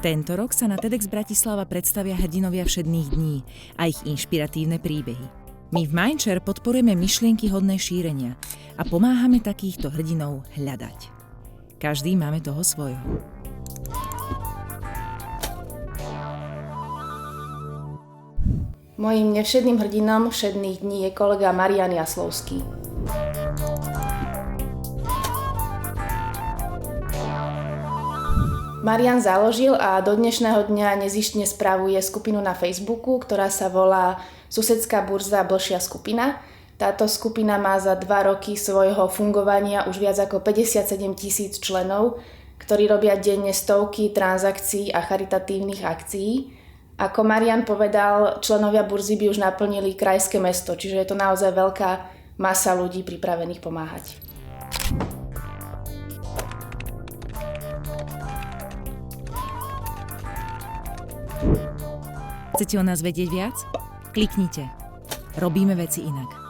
Tento rok sa na TEDx Bratislava predstavia hrdinovia všedných dní a ich inšpiratívne príbehy. My v Mindshare podporujeme myšlienky hodné šírenia a pomáhame takýchto hrdinov hľadať. Každý máme toho svojho. Mojím nevšedným hrdinom všedných dní je kolega Marian Jaslovský. Marian založil a do dnešného dňa nezištne spravuje skupinu na Facebooku, ktorá sa volá Susedská burza Blšia skupina. Táto skupina má za 2 roky svojho fungovania už viac ako 57 000 členov, ktorí robia denne stovky transakcií a charitatívnych akcií. Ako Marian povedal, členovia burzy by už naplnili krajské mesto, čiže je to naozaj veľká masa ľudí pripravených pomáhať. Chcete o nás vedieť viac? Kliknite. Robíme veci inak.